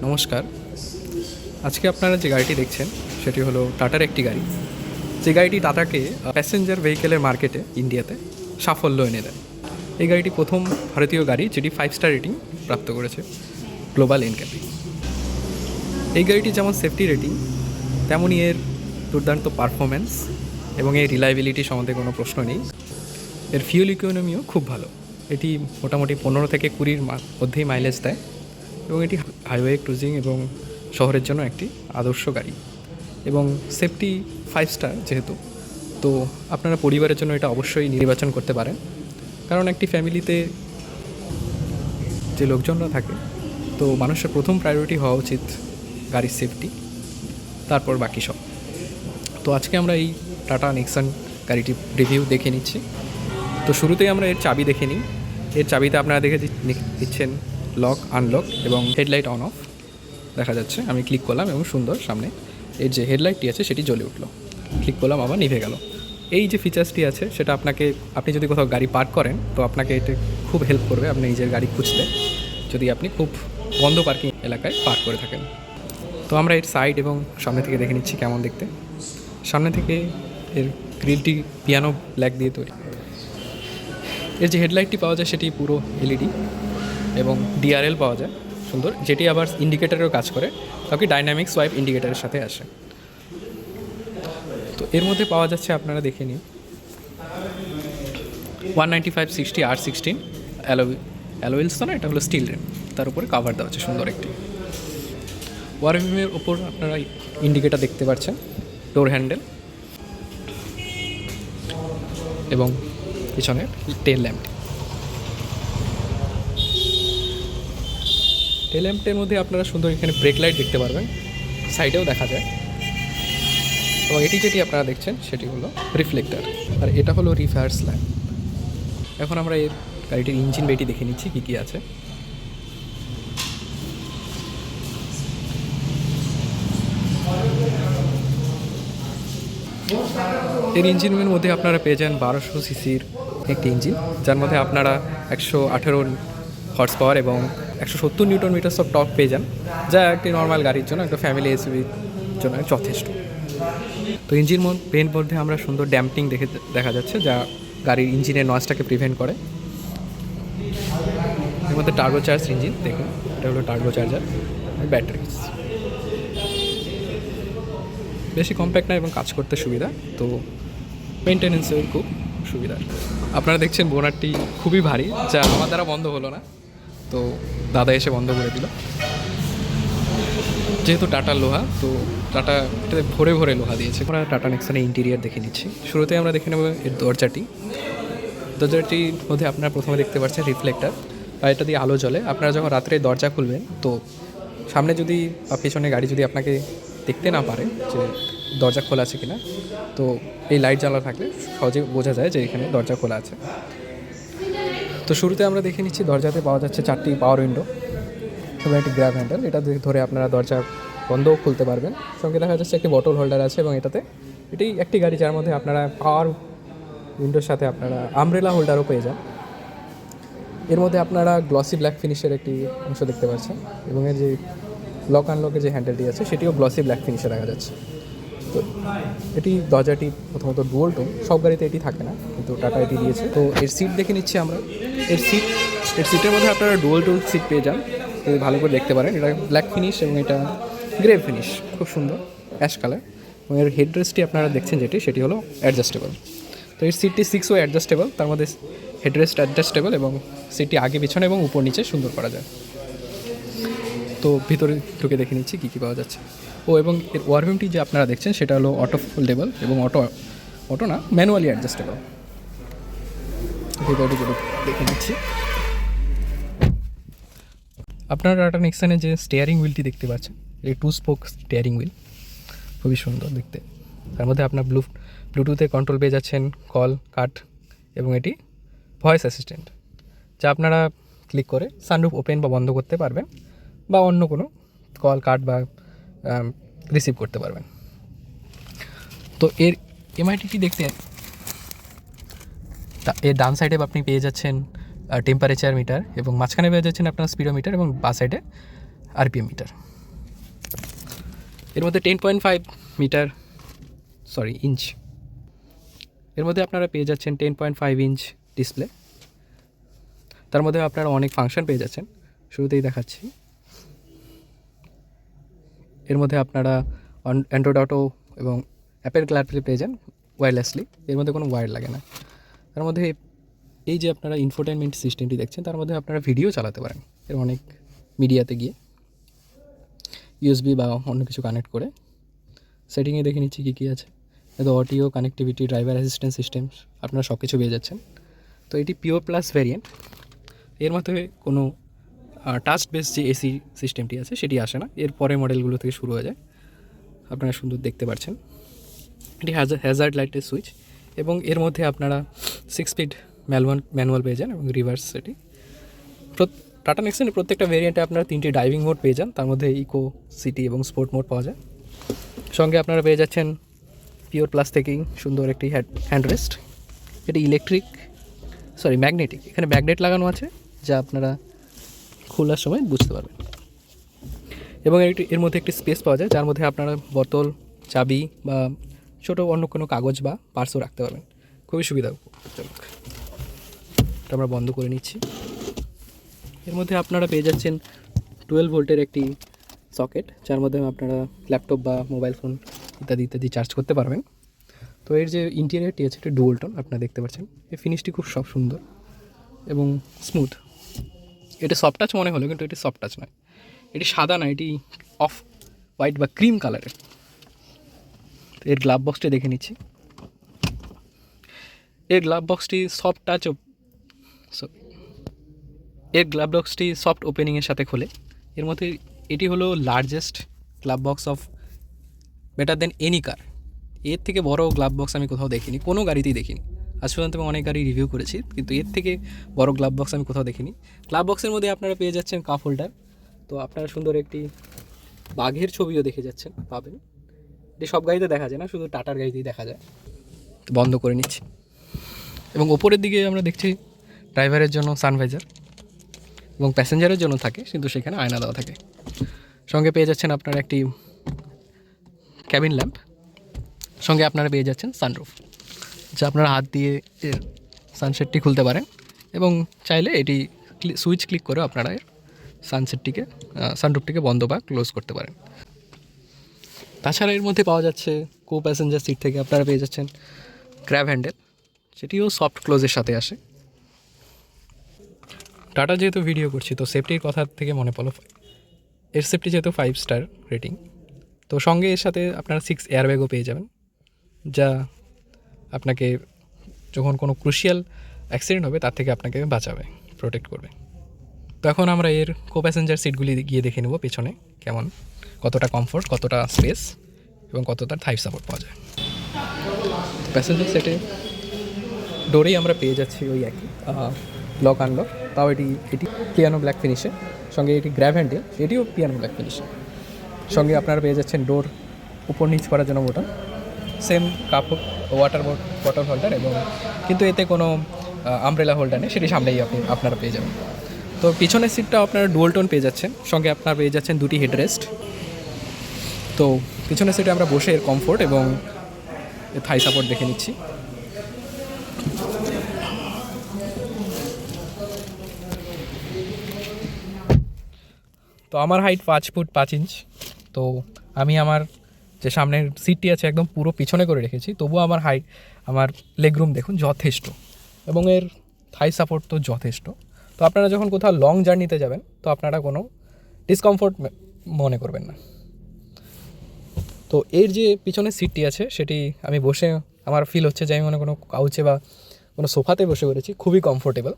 নমস্কার। আজকে আপনারা যে গাড়িটি দেখছেন সেটি হলো টাটার একটি গাড়ি, যে গাড়িটি টাটাকে প্যাসেঞ্জার ভেহিকেলের মার্কেটে ইন্ডিয়াতে সাফল্য এনে দেয়। এই গাড়িটি প্রথম ভারতীয় গাড়ি যেটি 5 স্টার রেটিং প্রাপ্ত করেছে গ্লোবাল এনক্যাপে। এই গাড়িটি যেমন সেফটি রেটিং তেমনই এর দুর্দান্ত পারফরম্যান্স এবং এর রিলায়েবিলিটি সম্বন্ধে কোনো প্রশ্ন নেই। এর ফিউল ইকোনমিও খুব ভালো। এটি মোটামুটি 15 থেকে 20-র মধ্যেই মাইলেজ দেয় এবং এটি হাইওয়ে ক্রুজিং এবং শহরের জন্য একটি আদর্শ গাড়ি এবং সেফটি 5 স্টার যেহেতু, তো আপনারা পরিবারের জন্য এটা অবশ্যই নির্বাচন করতে পারেন। কারণ একটি ফ্যামিলিতে যে লোকজনরা থাকে, তো মানুষের প্রথম প্রায়োরিটি হওয়া উচিত গাড়ির সেফটি, তারপর বাকি সব। তো আজকে আমরা এই টাটা নেক্সন গাড়িটি রিভিউ দেখে নিচ্ছি। তো শুরুতেই আমরা এর চাবি দেখে নিই। এর চাবিতে আপনারা দেখে দিচ্ছেন লক, আনলক এবং হেডলাইট অন অফ দেখা যাচ্ছে। আমি ক্লিক করলাম এবং সুন্দর সামনে এর যে হেডলাইটটি আছে সেটি জ্বলে উঠলো। ক্লিক করলাম, আবার নিভে গেল। এই যে ফিচার্সটি আছে সেটা আপনি যদি কোথাও গাড়ি পার্ক করেন তো আপনাকে এটা খুব হেল্প করবে আপনি নিজের গাড়ি খুঁজতে, যদি আপনি খুব বন্ধ পার্কিং এলাকায় পার্ক করে থাকেন। তো আমরা এর সাইড এবং সামনে থেকে দেখে নিচ্ছি কেমন দেখতে। সামনে থেকে এর গ্রিলটি পিয়ানো ব্ল্যাক দিয়ে তৈরি। এর যে হেডলাইটটি পাওয়া যায় সেটি পুরো এলইডি এবং ডিআরএল পাওয়া যায় সুন্দর, যেটি আবার ইন্ডিকেটারেরও কাজ করে, কারণ ডাইনামিক সোয়াইপ ইন্ডিকেটারের সাথে আসে। তো এর মধ্যে পাওয়া যাচ্ছে, আপনারা দেখে নিন, 195/60 R16 অ্যালোয়েলস, তো না, এটা হলো স্টিল রেম, তার উপরে কাভার দেওয়া আছে সুন্দর একটি। ওয়ারভিমের ওপর আপনারা ইন্ডিকেটার দেখতে পাচ্ছেন, ডোর হ্যান্ডেল এবং পিছনের টেল ল্যাম্পটের মধ্যে আপনারা সুন্দর এখানে ব্রেক লাইট দেখতে পারবেন, সাইডেও দেখা যায়। এবং এটি যেটি আপনারা দেখছেন সেটি হলো রিফ্লেক্টার, আর এটা হলো রিভার্স ল্যাম্প। এখন আমরা এই গাড়িটির ইঞ্জিন বেটি দেখে নিচ্ছি কী কী আছে। এর ইঞ্জিনের মধ্যে আপনারা পেয়ে যান 1200 সিসির একটি ইঞ্জিন, যার মধ্যে আপনারা 118 হর্স পাওয়ার এবং 170 নিউটন মিটার অফ টর্ক পেয়ে যান, যা একটি নর্মাল গাড়ির জন্য, একটা ফ্যামিলি এসইউভির জন্য যথেষ্ট। তো ইঞ্জিন পেন মধ্যে আমরা সুন্দর ড্যাম্পিং দেখা যাচ্ছে, যা গাড়ির ইঞ্জিনের নয়েজটাকে প্রিভেন্ট করে। এর মধ্যে টার্বো চার্জ ইঞ্জিন দেখুন, এটা হলো টার্বো চার্জার ব্যাটারি, বেশি কম্প্যাক্ট না এবং কাজ করতে সুবিধা, তো মেনটেন্যান্সেও খুব সুবিধা। আপনারা দেখছেন বোনারটি খুবই ভারী, যা আমার দ্বারা বন্ধ হলো না, তো দাদা এসে বন্ধ করে দিল। যেহেতু টাটার লোহা, তো টাটা এটাতে ভরে ভরে লোহা দিয়েছে। আমরা টাটা নেক্সনের ইন্টেরিয়ার দেখে নিচ্ছি। শুরুতে আমরা দেখে নেব এর দরজাটির মধ্যে আপনারা প্রথমে দেখতে পাচ্ছেন রিফ্লেক্টার, বা এটা দিয়ে আলো জ্বলে। আপনারা যখন রাত্রে দরজা খুলবেন, তো সামনে যদি বা পেছনে গাড়ি যদি আপনাকে দেখতে না পারে যে দরজা খোলা আছে কিনা, তো এই লাইট জ্বালা থাকলে সহজে বোঝা যায় যে এখানে দরজা খোলা আছে। তো শুরুতে আমরা দেখে নিচ্ছি দরজাতে পাওয়া যাচ্ছে 4টি পাওয়ার উইন্ডো এবং একটি গ্র্যাব হ্যান্ডেল, এটা ধরে আপনারা দরজা বন্ধও খুলতে পারবেন। সঙ্গে দেখা যাচ্ছে একটি বটল হোল্ডার আছে এবং এটি একটি গাড়ি যার মধ্যে আপনারা পাওয়ার উইন্ডোর সাথে আপনারা আমব্রেলা হোল্ডারও পেয়ে যান। এর মধ্যে আপনারা গ্লসি ব্ল্যাক ফিনিশের একটি অংশ দেখতে পাচ্ছেন এবং এর যে লক আনলকের যে হ্যান্ডেলটি আছে সেটিও গ্লসি ব্ল্যাক ফিনিশে দেখা যাচ্ছে। তো এটি দরজাটি প্রথমত ডুয়াল টোন, সব গাড়িতে এটি থাকে না, কিন্তু টাটা এটি দিয়েছে। তো এর সিট দেখে নিচ্ছি আমরা। এর সিটের মধ্যে আপনারা ডুয়াল টোন সিট পেয়ে যান, যদি ভালো করে দেখতে পারেন। এটা ব্ল্যাক ফিনিশ এবং এটা গ্রে ফিনিশ, খুব সুন্দর অ্যাশ কালার। এবং এর হেডরেস্টটি আপনারা দেখছেন সেটি হলো অ্যাডজাস্টেবল। তো এর সিটটি 6 ওয়ে অ্যাডজাস্টেবল, তার মধ্যে হেডরেস্ট অ্যাডজাস্টেবল এবং সিটটি আগে পিছনে এবং উপর নিচে সুন্দর করা যায়। তো ভিতরে ঢুকে দেখে নিচ্ছি কী কী পাওয়া যাচ্ছে। এবং এর ওয়ারভিমটি যে আপনারা দেখছেন সেটা হলো অটো ফোল্ডেবল এবং অটো না, ম্যানুয়ালি অ্যাডজাস্টেবল। ভিতরে দেখে নিচ্ছি। আপনারা টাটা নেক্সনের যে স্টিয়ারিং হুইলটি দেখতে পাচ্ছেন, এই 2 স্পোক স্টিয়ারিং হুইল, খুবই সুন্দর দেখতে। তার মধ্যে আপনার ব্লুটুথে কন্ট্রোল পেয়ে যাচ্ছেন, কল, কাট এবং এটি ভয়েস অ্যাসিস্ট্যান্ট, যা আপনারা ক্লিক করে সানরুফ ওপেন বা বন্ধ করতে পারবেন বা অন্য কোনো কল, কাট বা রিসিভ করতে পারবেন। তো এর এমআইটিটি দেখতে এর ডান সাইডে আপনি পেয়ে যাচ্ছেন টেম্পারেচার মিটার এবং মাঝখানে পেয়ে যাচ্ছেন আপনার স্পিডোমিটার এবং বাঁ সাইডে আরপিএম মিটার। এর মধ্যে 10.5 মিটার ইঞ্চ, এর মধ্যে আপনারা পেয়ে যাচ্ছেন 10.5 ইঞ্চ ডিসপ্লে। তার মধ্যে আপনারা অনেক ফাংশন পেয়ে যাচ্ছেন, শুরুতেই দেখাচ্ছি। এর মধ্যে আপনারা অ্যান্ড্রয়েড অটো এবং অ্যাপেল ক্লারপ্লে পেয়ে যান ওয়্যারলেসলি, এর মধ্যে কোনো ওয়্যার লাগে না। তার মধ্যে এই যে আপনারা ইনফোটেনমেন্ট সিস্টেমটি দেখছেন, তার মধ্যে আপনারা ভিডিও চালাতে পারেন এর অনেক মিডিয়াতে গিয়ে, ইউএসবি বা অন্য কিছু কানেক্ট করে। সেটিংয়ে দেখে নিচ্ছি কী কী আছে। এতে audio, connectivity, driver assistant system আপনারা সব কিছু পেয়ে যাচ্ছেন। তো এটি পিওর প্লাস ভ্যারিয়েন্ট, এর মধ্যে কোনো টাচ বেস যে এসি সিস্টেমটি আছে সেটি আসে না, এর পরের মডেলগুলো থেকে শুরু হয়ে যায়। আপনারা সুন্দর দেখতে পাচ্ছেন, এটি হ্যাজার্ড লাইটের সুইচ, এবং এর মধ্যে আপনারা 6 স্পিড ম্যানুয়াল পেয়ে যান এবং রিভার্স। সেটি টাটা নেক্সনের প্রত্যেকটা ভেরিয়েন্টে আপনারা 3টি ড্রাইভিং মোড পেয়ে যান, তার মধ্যে ইকো, সিটি এবং স্পোর্ট মোড পাওয়া যায়। সঙ্গে আপনারা পেয়ে যাচ্ছেন পিওর প্লাস থেকেই সুন্দর একটি হ্যান্ড রেস্ট। এটি ম্যাগনেটিক, এখানে ম্যাগনেট লাগানো আছে যা আপনারা খোলার সময় বুঝতে পারবেন। এবং এর মধ্যে একটি স্পেস পাওয়া যায় যার মধ্যে আপনারা বোতল, চাবি বা ছোটো অন্য কোনো কাগজ বা পার্সও রাখতে পারবেন, খুবই সুবিধাজনক। এটা আমরা বন্ধ করে নিচ্ছি। এর মধ্যে আপনারা পেয়ে যাচ্ছেন 12 ভোল্টের একটি সকেট, যার মধ্যে আপনারা ল্যাপটপ বা মোবাইল ফোন ইত্যাদি চার্জ করতে পারবেন। তো এর যে ইন্টেরিয়রটি আছে এটা ডুয়াল টোন, আপনারা দেখতে পাচ্ছেন। এই ফিনিশটি খুব সুন্দর এবং স্মুথ। এটা সফট টাচ মনে হলো, কিন্তু এটি সফট টাচ নয়, এটি সাদা না, এটি অফ হোয়াইট বা ক্রিম কালারের। এর গ্লাভ বক্সটি দেখে নিচ্ছি। এর গ্লাভ বক্সটি সফট ওপেনিংয়ের সাথে খোলে। এর মধ্যে এটি হলো largest glove box of better than any car. এর থেকে বড় গ্লাভ বক্স আমি কোথাও দেখিনি, কোনো গাড়িতেই দেখিনি। আজ পর্যন্ত আমি অনেক গাড়ি রিভিউ করেছি, কিন্তু এর থেকে বড় গ্লাভ বক্স আমি কোথাও দেখিনি। গ্লাভ বক্সের মধ্যে আপনারা পেয়ে যাচ্ছেন কাপ হোল্ডার। তো আপনারা সুন্দর একটি বাঘের ছবিও পাবেন। এটি সব গাড়িতে দেখা যায় না, শুধু টাটার গাড়িতেই দেখা যায়। তো বন্ধ করে নিচ্ছি। এবং ওপরের দিকে আমরা দেখছি ড্রাইভারের জন্য সানভাইজার, এবং প্যাসেঞ্জারের জন্য থাকে, কিন্তু সেখানে আয়না দেওয়া থাকে। সঙ্গে পেয়ে যাচ্ছেন আপনারা একটি ক্যাবিন ল্যাম্প, সঙ্গে আপনারা পেয়ে যাচ্ছেন সানরুফ, যা আপনারা হাত দিয়ে এর সানশেডটি খুলতে পারেন, এবং চাইলে এটি সুইচ ক্লিক করে আপনারা এর সানরুফটিকে বন্ধ বা ক্লোজ করতে পারেন। তাছাড়া এর মধ্যে পাওয়া যাচ্ছে কো প্যাসেঞ্জার সিট থেকে আপনারা পেয়ে যাচ্ছেন গ্র্যাব হ্যান্ডেল, সেটিও সফট ক্লোজের সাথে আসে। টাটা যেহেতু ভিডিও করছি, তো সেফটির কথা থেকে মনে পড়লো, এর সেফটি যেহেতু 5 স্টার রেটিং, তো সঙ্গে এর সাথে আপনারা 6 এয়ারব্যাগও পেয়ে যাবেন, যা আপনাকে যখন কোনো ক্রুশিয়াল অ্যাক্সিডেন্ট হবে তার থেকে আপনাকে বাঁচাবে, প্রোটেক্ট করবে। তো এখন আমরা এর কো প্যাসেঞ্জার সিটগুলি গিয়ে দেখে নেব পেছনে কেমন, কতটা কমফোর্ট, কতটা স্পেস এবং কতটা থাই সাপোর্ট পাওয়া যায়। প্যাসেঞ্জার সেটে ডোরেই আমরা পেয়ে যাচ্ছি ওই একই লক আনলক, তাও এটি পিয়ানো ব্ল্যাক ফিনিশে। সঙ্গে এটি গ্র্যাব হ্যান্ডেল, এটিও পিয়ানো ব্ল্যাক ফিনিশে। সঙ্গে আপনারা পেয়ে যাচ্ছেন ডোর উপর নিচ করার জন্য বোতাম, সেম কাপ ওয়াটার হোল্ডার, এবং কিন্তু এতে কোনো আমব্রেলা হোল্ডার নেই, সেটি সামনেই আপনারা পেয়ে যাবেন। তো পিছনের সিটটা আপনারা ডুয়াল টোন পেয়ে যাচ্ছেন, সঙ্গে আপনারা পেয়ে যাচ্ছেন 2টি হেডরেস্ট। তো পিছনের সিটে আমরা বসে এর কমফোর্ট এবং থাই সাপোর্ট দেখে নিচ্ছি। তো আমার হাইট 5 ফুট 5 ইঞ্চ। তো আমি আমার যে সামনের সিটটি আছে একদম পুরো পিছনে করে রেখেছি, তবুও আমার লেগ রুম দেখুন যথেষ্ট, এবং এর থাই সাপোর্ট তো যথেষ্ট। তো আপনারা যখন কোথাও লং জার্নিতে যাবেন, তো আপনারা কোনো ডিসকমফোর্ট মনে করবেন না। তো এর যে পিছনের সিটটি আছে সেটি আমি বসে আমার ফিল হচ্ছে যে আমি কোনো কাউচে বা কোনো সোফাতে বসে পড়েছি, খুবই কমফোর্টেবল।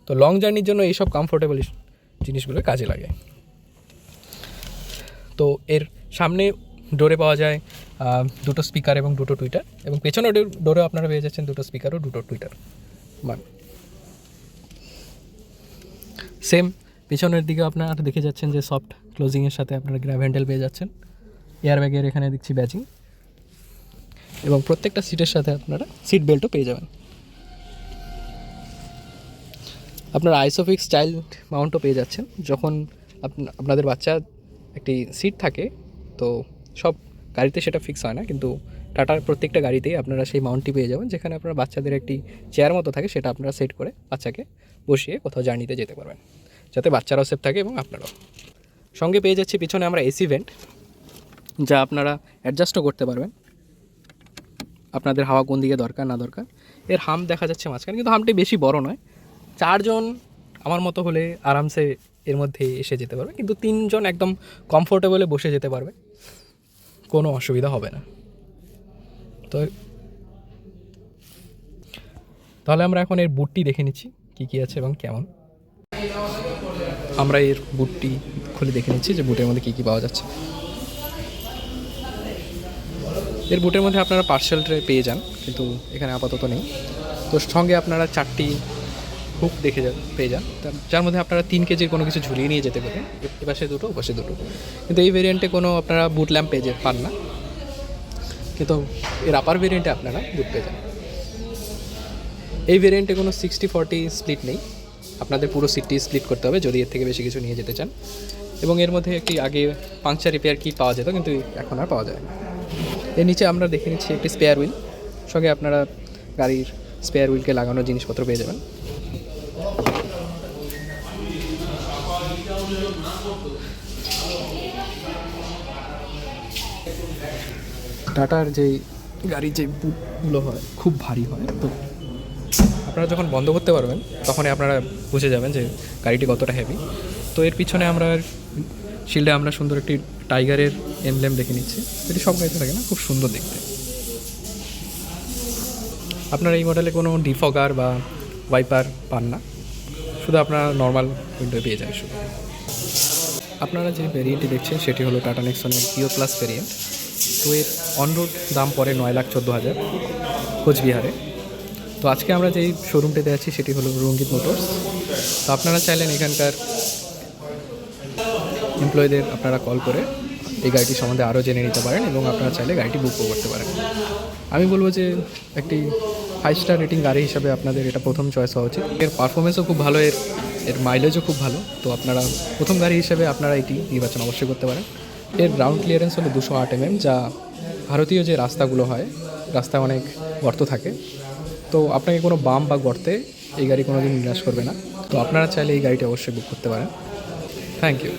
তো লং জার্নির জন্য এইসব কমফোর্টেবল জিনিসগুলো কাজে লাগে। তো এর সামনে ডোরে পাওয়া যায় 2টো স্পিকার এবং 2টো টুইটার, এবং পেছনে ডোরেও আপনারা পেয়ে যাচ্ছেন 2টো স্পিকার ও 2টো টুইটার। সেম পেছনের দিকে আপনারা দেখে যাচ্ছেন যে সফট ক্লোজিংয়ের সাথে আপনারা গ্র্যাব হ্যান্ডেল পেয়ে যাচ্ছেন, এয়ারব্যাগের এখানে দেখছি ব্যাচিং, এবং প্রত্যেকটা সিটের সাথে আপনারা সিট বেল্টও পেয়ে যাবেন। আপনারা আইসোফিক্স চাইল্ড মাউন্টও পেয়ে যাচ্ছেন, যখন আপনাদের বাচ্চা একটি সিট থাকে, তো সব গাড়িতে সেটা ফিক্স হয় না, কিন্তু টাটার প্রত্যেকটা গাড়িতেই আপনারা সেই মাউন্টটি পেয়ে যাবেন, যেখানে আপনারা বাচ্চাদের একটি চেয়ার মতো থাকে, সেটা আপনারা সেট করে বাচ্চাকে বসিয়ে কোথাও জার্নিতে যেতে পারবেন, যাতে বাচ্চারাও সেফ থাকে এবং আপনারাও। সঙ্গে পেয়ে যাচ্ছি পিছনে আমরা এসি ভেন্ট, যা আপনারা অ্যাডজাস্টও করতে পারবেন আপনাদের হাওয়া কোন দিকে দরকার না দরকার। এর হাম দেখা যাচ্ছে মাঝখানে, কিন্তু হামটি বেশি বড় নয়, 4 জন আমার মতো হলে আরামসে এর মধ্যে এসে যেতে পারবে, কিন্তু 3 জন একদম কমফোর্টেবলে বসে যেতে পারবে, কোনো অসুবিধা হবে না। তো তাহলে আমরা এখন এর বুটটি দেখে নিচ্ছি কী কী আছে এবং কেমন। আমরা এর বুটটি খুলে দেখে নিচ্ছি যে বুটের মধ্যে কী কী পাওয়া যাচ্ছে। এর বুটের মধ্যে আপনারা পার্সেল ট্রে পেয়ে যান, কিন্তু এখানে আপাতত নেই। তো সঙ্গে আপনারা 4টি হুক পেয়ে যান, যার মধ্যে আপনারা 3 কেজির কোনো কিছু ঝুলিয়ে নিয়ে যেতে পারেন, এপাশে দুটো ওপাশে দুটো। কিন্তু এই ভেরিয়েন্টে কোনো আপনারা বুট ল্যাম্প পান না, কিন্তু এর আপার ভেরিয়েন্টে আপনারা বুট পেয়ে যান। এই ভেরিয়েন্টে কোনো 60-40 স্প্লিট নেই, আপনাদের পুরো সিটটি স্প্লিট করতে হবে যদি এর থেকে বেশি কিছু নিয়ে যেতে চান। এবং এর মধ্যে একটি আগে পাংচার রিপেয়ার কিট পাওয়া যেত, কিন্তু এখন আর পাওয়া যায় না। এর নিচে আমরা দেখে নিচ্ছি একটি স্পেয়ার হুইল, সঙ্গে আপনারা গাড়ির স্পেয়ার হুইলকে লাগানোর জিনিসপত্র পেয়ে যাবেন। টাটার যে গাড়ির যে বুটগুলো হয় খুব ভারী হয়, তো আপনারা যখন বন্ধ করতে পারবেন তখনই আপনারা বুঝে যাবেন যে গাড়িটি কতটা হেভি। তো এর পিছনে আমরা শিল্ডে আমরা সুন্দর একটি টাইগারের এমব্লেম দেখে নিচ্ছি, এটি সব গাড়িতে থাকে না, খুব সুন্দর দেখতে। আপনারা এই মডেলে কোনো ডিফগার বা ওয়াইপার পান না, শুধু আপনারা নর্মাল উইন্ডো পেয়ে যান শুধু। আপনারা যে ভেরিয়েন্টটি দেখছেন সেটি হলো টাটা নেক্সনের পিও প্লাস ভেরিয়েন্ট। তো এর অনরোড দাম পড়ে 9,14,000 কোচবিহারে। তো আজকে আমরা যেই শোরুমটিতে আছি সেটি হলো রঙ্গিত মোটরস। তো আপনারা চাইলেন এখানকার এমপ্লয়ীদের আপনারা কল করে এই গাড়িটি সম্বন্ধে আরও জেনে নিতে পারেন, এবং আপনারা চাইলে গাড়িটি বুকও করতে পারেন। আমি বলবো যে একটি 5 স্টার রেটিং গাড়ি হিসাবে আপনাদের এটা প্রথম চয়েস হওয়া উচিত। এর পারফরমেন্সও খুব ভালো, এর মাইলেজও খুব ভালো। তো আপনারা প্রথম গাড়ি হিসেবে আপনারা এটি নির্বাচন অবশ্যই করতে পারেন। এর গ্রাউন্ড ক্লিয়ারেন্স হলো 208 mm, যা ভারতীয় যে রাস্তাগুলো হয়, রাস্তায় অনেক গর্ত থাকে, তো আপনাকে কোনো বাম বা গর্তে এই গাড়ি কোনো দিন নিরাশ করবে না। তো আপনারা চাইলে এই গাড়িটি অবশ্যই বুক করতে পারেন। Thank you.